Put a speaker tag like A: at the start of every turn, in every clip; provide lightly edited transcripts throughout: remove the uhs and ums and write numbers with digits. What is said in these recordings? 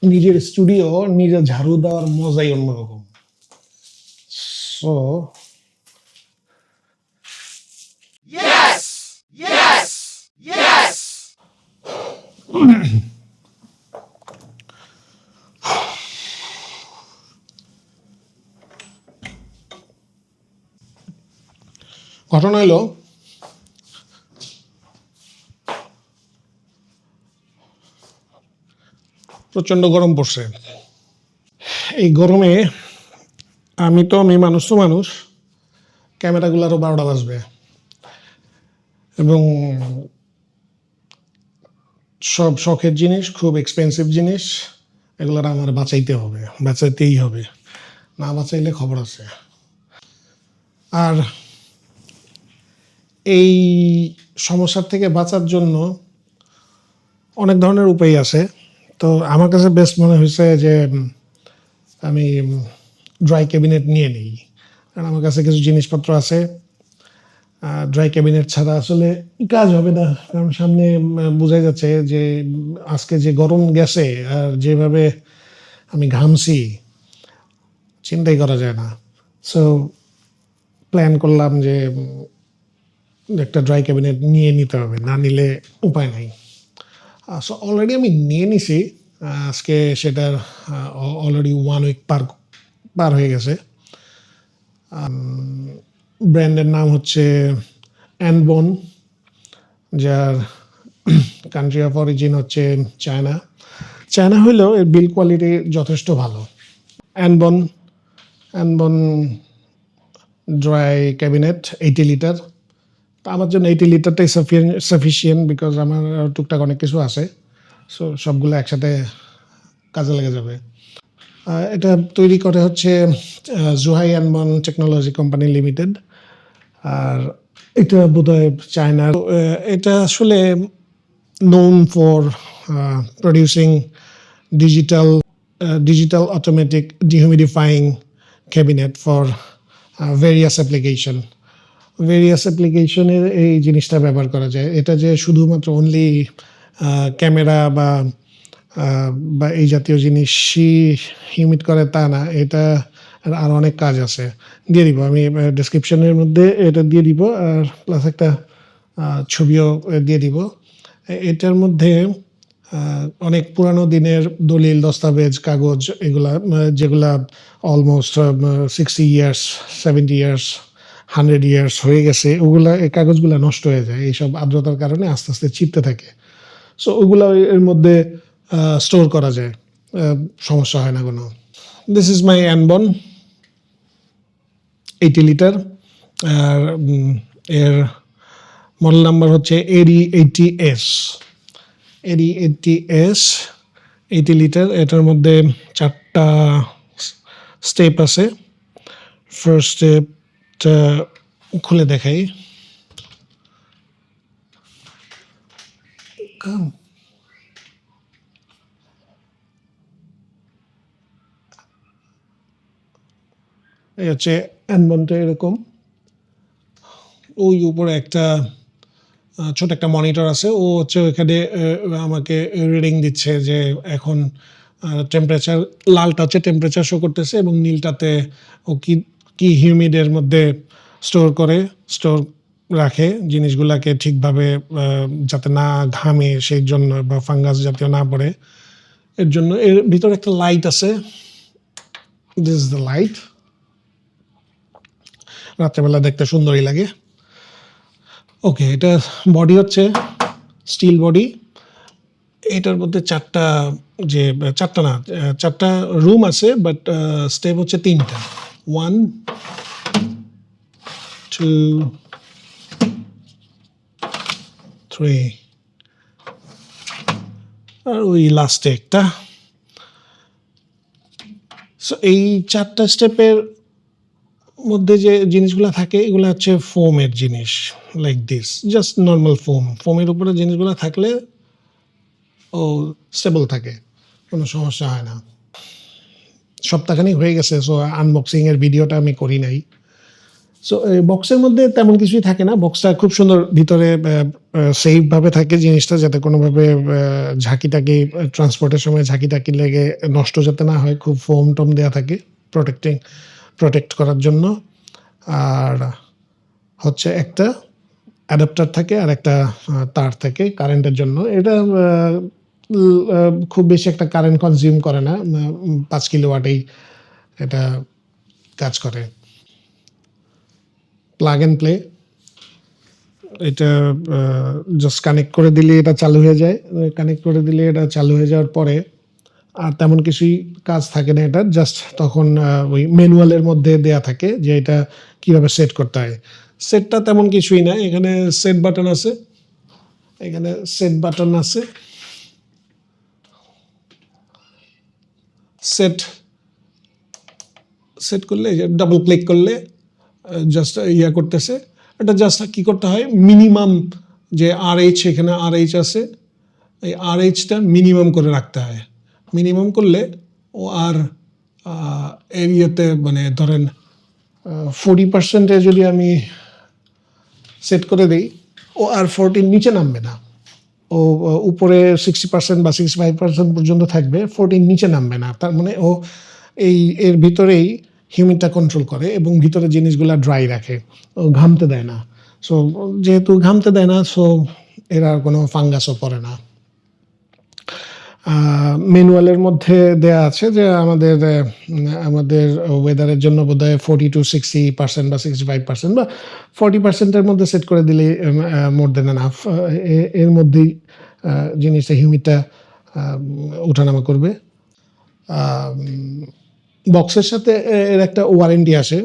A: নিজের স্টুডিও নিজে ঝাড়ু দেওয়ার মজাই অন্যরকম। সো ঘটনা হলো প্রচন্ড গরম পড়ছে। এই গরমে আমি মানুষ তো মানুষ, ক্যামেরাগুলো আরো 12টা বাজবে এবং সব শখের জিনিস, খুব এক্সপেন্সিভ জিনিস, এগুলোর আমার বাঁচাইতেই হবে, না বাঁচাইলে খবর আছে। আর এই সমস্যার থেকে বাঁচার জন্য অনেক ধরনের উপায় আছে। তো আমার কাছে বেস্ট মনে হয়েছে যে আমি ড্রাই ক্যাবিনেট নিয়ে নিই, কারণ আমার কাছে কিছু জিনিসপত্র আছে। ড্রাই ক্যাবিনেট ছাড়া আসলে কাজ হবে না, কারণ সামনে বোঝাই যাচ্ছে যে আজকে যে গরম গেছে আর যেভাবে আমি ঘামছি চিন্তাই করা যায় না। সো প্ল্যান করলাম যে একটা ড্রাই ক্যাবিনেট নিয়ে নিতে হবে, না নিলে উপায় নাই। সো অলরেডি আমি নিয়ে নিছি, আজকে সেটার অলরেডি 1 উইক পার হয়ে গেছে। ব্র্যান্ডের নাম হচ্ছে অ্যানবন, যার কান্ট্রি অফ অরিজিন হচ্ছে চায়না হলেও এর বিল্ড কোয়ালিটি যথেষ্ট ভালো। অ্যানবন ড্রাই ক্যাবিনেট 80 লিটার। তা আমার জন্য 80 লিটারটাই সাফিসিয়েন্ট, বিকজ আমার টুকটাক অনেক কিছু আছে। সো সবগুলো একসাথে কাজে লেগে যাবে। এটা তৈরি করে হচ্ছে জুহাই অ্যানবন টেকনোলজি কোম্পানি লিমিটেড, আর এটা বোধহয় চায়নার। এটা আসলে known for producing digital automatic dehumidifying cabinet for various অ্যাপ্লিকেশনের এই জিনিসটা ব্যবহার করা যায়। এটা যে শুধুমাত্র অনলি ক্যামেরা বা এই জাতীয় জিনিসই হিউমিড করে তা না, এটা আর অনেক কাজ আছে। দিয়ে দিব আমি ডেসক্রিপশনের মধ্যে, এটা দিয়ে দিব, আর প্লাস একটা ছবিও দিয়ে দিব। এটার মধ্যে অনেক পুরানো দিনের দলিল, দস্তাবেজ, কাগজ, এগুলা যেগুলা অলমোস্ট 60 ইয়ার্স, 70 ইয়ার্স, 100 ইয়ার্স হয়ে গেছে, ওগুলা এই কাগজগুলা নষ্ট হয়ে যায় এইসব আর্দ্রতার কারণে, আস্তে আস্তে চিপতে থাকে। সো ওগুলা এর মধ্যে স্টোর করা যায়, সমস্যা হয় না কোনো। দিস ইজ মাই অ্যানবন 80 লিটার, আর এর মডেল নাম্বার হচ্ছে AD80S 80 লিটার। এটার মধ্যে 4টা স্টেপ আছে। ফার্স্ট স্টেপটা খুলে দেখাই। এই হচ্ছে অ্যানবনটা এরকম। ওই উপরে একটা ছোট একটা মনিটর আছে, ও হচ্ছে ওইখানে আমাকে রিডিং দিচ্ছে যে এখন টেম্পারেচার, লালটা হচ্ছে টেম্পারেচার শো করতেছে এবং নীলটাতে ও কি হিউমিডের মধ্যে স্টোর রাখে জিনিসগুলাকে ঠিকভাবে, যাতে না ঘামে সেই জন্য, বা ফাঙ্গাস জাতীয় না পড়ে এর জন্য। এর ভিতরে একটা লাইট আছে, দিস ইজ দ্য লাইট। রাত্রেবেলা দেখতে সুন্দরই লাগে। ওকে, এটা বডি হচ্ছে স্টিল বডি। এটার মধ্যে 4টা রুম আছে, বাট স্টেপ হচ্ছে 3টা, 1 2 3, আর ওই লাস্টে একটা। সো এই 4টা স্টেপের মধ্যে যে জিনিসগুলো থাকে এগুলো হচ্ছে ফোমের জিনিস, লাইক দিস, জাস্ট নর্মাল ফোমের উপরে জিনিসগুলো থাকলে ও স্টেবল থাকে, কোনো সমস্যা হয় না। সপ্তাহখানিক হয়ে গেছে, সো আনবক্সিংয়ের ভিডিওটা আমি করি নাই। সো এই বক্সের মধ্যে তেমন কিছুই থাকে না। বক্সটা খুব সুন্দর ভিতরে সেফ ভাবে থাকে জিনিসটা, যাতে কোনোভাবে ঝাঁকি-টাকি ট্রান্সপোর্টের সময় ঝাঁকি-টাকি লেগে নষ্ট যাতে না হয়। খুব ফোম-টোম দেয়া থাকে প্রোটেক্ট করার জন্য। আর হচ্ছে একটা অ্যাডাপ্টার থাকে আর একটা তার থাকে কারেন্টের জন্য। এটা খুব বেশি একটা কারেন্ট কনজিউম করে না। ৫ কিলোওয়াটেই এটা কাজ করে। Plug and play. এটা জাস্ট কানেক্ট করে দিলে এটা চালু হয়ে যায়। কানেক্ট করে দিলে এটা চালু হয়ে যাওয়ার পরে আর তেমন কিছুই কাজ থাকে না এটার। জাস্ট তখন ওই ম্যানুয়ালের মধ্যে দেয়া থাকে যে এটা কিভাবে সেট করতে হয়। সেটটা তেমন কিছুই না। এখানে সেট বাটন আছে। এখানে সেট বাটন আছে। সেট করলে ডাবল ক্লিক করলে জাস্ট করতেছে। এটা জাস্ট কি করতে হয়, মিনিমাম যে RH, এখানে RH আছে, এই RHটা মিনিমাম করে রাখতে হয়। মিনিমাম করলে ও আর এরিয়াতে মানে ধরেন 40% যদি আমি সেট করে দিই, ও আর 40 নিচে নামবে না। ও উপরে 60% বা 65% পর্যন্ত থাকবে, 40 নিচে নামবে না। তার মানে ও এর ভিতরেই হিউমিডটা কন্ট্রোল করে এবং ভিতরে জিনিসগুলা ড্রাই রাখে। ও ঘামতে দেয় না। সো যেহেতু ঘামতে দেয় না, সো এর আর কোনো ফাঙ্গাসও পড়ে না। ম্যানুয়ালের মধ্যে দেয়া আছে যে আমাদের ওয়েদারের জন্য বোধহয় 40 to 60% বা 65% বা 40%-এর মধ্যে সেট করে দিলে মোর দেন এনাফ। এর মধ্যেই জিনিসটা হিউমিডটা উঠানামা করবে। বক্সের সাথে এর একটা ওয়ারেন্টি আসে।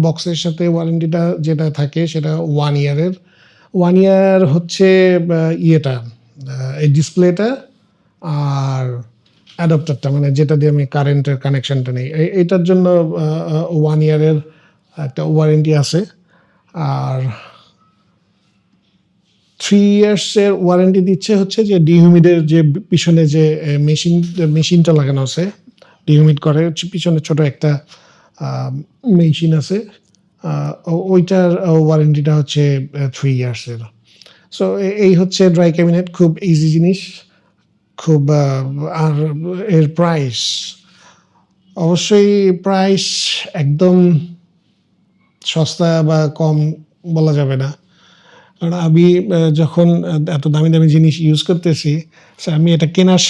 A: বক্সের সাথে ওয়ারেন্টিটা যেটা থাকে সেটা 1 ইয়ারের। 1 ইয়ার হচ্ছে এই ডিসপ্লেটা আর অ্যাডাপ্টারটা, মানে যেটা দিয়ে আমি কারেন্টের কানেকশনটা নেই, এইটার জন্য 1 ইয়ারের একটা ওয়ারেন্টি আছে। আর 3 ইয়ার্সের ওয়ারেন্টি দিচ্ছে হচ্ছে যে ডিহিউমিডের যে পিছনে যে মেশিনটা লাগানো আছে, ডিহিউমিড করে পিছনে ছোট একটা মেশিন আছে, ওইটার ওয়ারেন্টিটা হচ্ছে 3 ইয়ার্সের। সো এই হচ্ছে ড্রাই ক্যাবিনেট। খুব ইজি জিনিস, খুব আর এর প্রাইস অবশ্যই প্রাইস একদম সস্তা বা কম বলা যাবে না। কারণ আমি যখন এত দামি দামি জিনিস ইউজ করতেছি, আমি এটা কেনার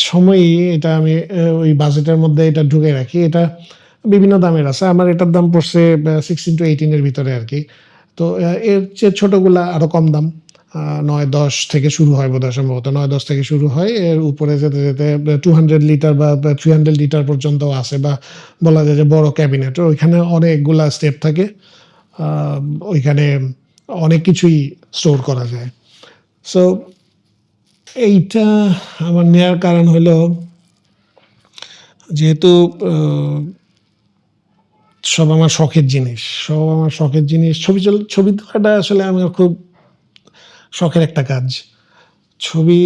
A: সময়ই এটা আমি ওই বাজেটের মধ্যে এটা ঢুকে রাখি। এটা বিভিন্ন দামের আছে। আমার এটার দাম পড়ছে 16 to 18 এর ভিতরে আর কি। তো এর চেয়ে ছোটোগুলা আরও কম দাম, 9-10 থেকে শুরু হয় বোধহয়, সম্ভবত 9-10 থেকে শুরু হয়। এর উপরে যেতে যেতে 200 লিটার বা 300 লিটার পর্যন্ত আছে, বা বলা যায় যে বড় ক্যাবিনেট। ওইখানে অনেকগুলা স্টেপ থাকে, ওইখানে অনেক কিছুই স্টোর করা যায়। সো এইটা আমার নেওয়ার কারণ হলো যেহেতু সব আমার শখের জিনিস। ছবি তোলাটা আসলে আমার খুব শখের একটা কাজ। ছবি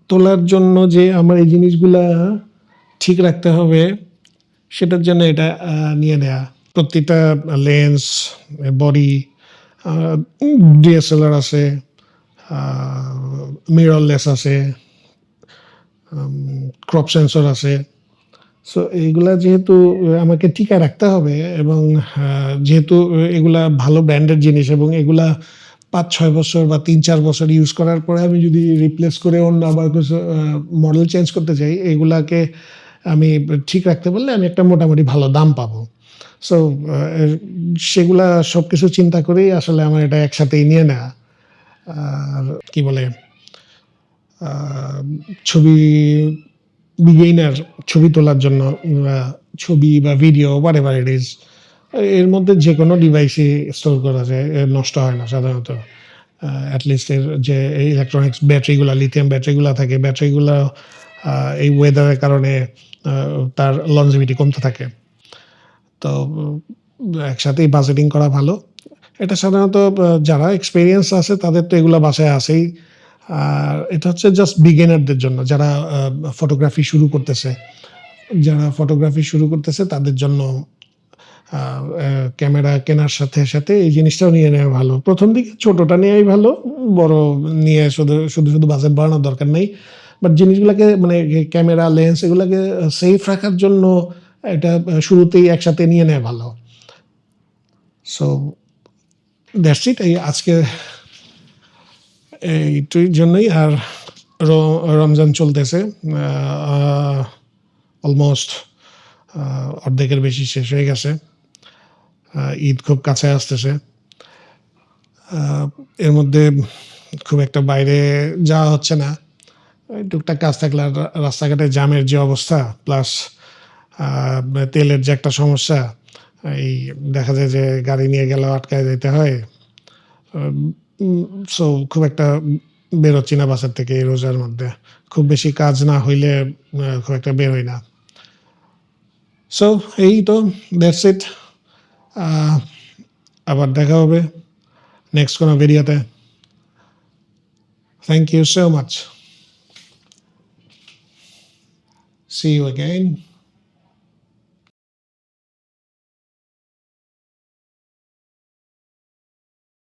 A: তোলার জন্য যে আমার এই জিনিসগুলা ঠিক রাখতে হবে, সেটার জন্য এটা নিয়ে নেয়া। প্রত্যেকটা লেন্স, বডি, DSLR আছে, মিররলেস আছে, ক্রপ সেন্সর আছে। সো এইগুলা যেহেতু আমাকে টিকায় রাখতে হবে, এবং যেহেতু এগুলা ভালো ব্র্যান্ডের জিনিস, এবং এগুলা 5-6 বছর বা 3-4 বছর ইউজ করার পরে আমি যদি রিপ্লেস করে অন্য আবার কিছু মডেল চেঞ্জ করতে চাই, এগুলাকে আমি ঠিক রাখতে পারলে আমি একটা মোটামুটি ভালো দাম পাবো। সো সেগুলা সব কিছু চিন্তা করেই আসলে আমার এটা একসাথেই নিয়ে নেওয়া। আর কি বলে, ছবি বিগিনার ছবি তোলার জন্য, ছবি বা ভিডিও হোয়াটএভার ইট ইজ, এর মধ্যে যে কোনো ডিভাইসই স্টোর করা যায়, নষ্ট হয় না সাধারণত। অ্যাটলিস্ট এর যে ইলেকট্রনিক্স ব্যাটারিগুলা, লিথিয়াম ব্যাটারিগুলা থাকে, ব্যাটারিগুলা এই ওয়েদারের কারণে তার লনজিভিটি কমতে থাকে। তো একসাথেই বাজেটিং করা ভালো। এটা সাধারণত যারা এক্সপেরিয়েন্স আছে তাদের তো এগুলা বাসায় আছেই। আর এটা হচ্ছে জাস্ট বিগিনারদের জন্য, যারা ফটোগ্রাফি শুরু করতেছে তাদের জন্য ক্যামেরা কেনার সাথে সাথে এই জিনিসটাও নিয়ে নেওয়া ভালো। প্রথম দিকে ছোটটা নেওয়াই ভালো, বড় নিয়ে শুধু শুধু শুধু বাজেট বাড়ানোর দরকার নেই। বাট জিনিসগুলোকে মানে ক্যামেরা লেন্স এগুলোকে সেফ রাখার জন্য এটা শুরুতেই একসাথে নিয়ে নেওয়া ভালো। So that's it. এই আজকে এইটুর জন্যই। আর রমজান চলতেছে, অলমোস্ট অর্ধেকের বেশি শেষ হয়ে গেছে। ঈদ খুব কাছে আসতেছে। এর মধ্যে খুব একটা বাইরে যাওয়া হচ্ছে না। টুকটাক কাজ থাকলে আর রাস্তাঘাটে জ্যামের যে অবস্থা, প্লাস তেলের যে একটা সমস্যা, এই দেখা যায় যে গাড়ি নিয়ে গেলেও আটকায় যেতে হয়। সো খুব একটা বেরোচ্ছি না বাসার থেকে এই রোজার মধ্যে। খুব বেশি কাজ না হইলে খুব একটা বের হই না। সো এই তো, দ্যাটস ইট। আবার দেখা হবে নেক্সট কোনো ভিডিওতে। Thank you so much. See you again.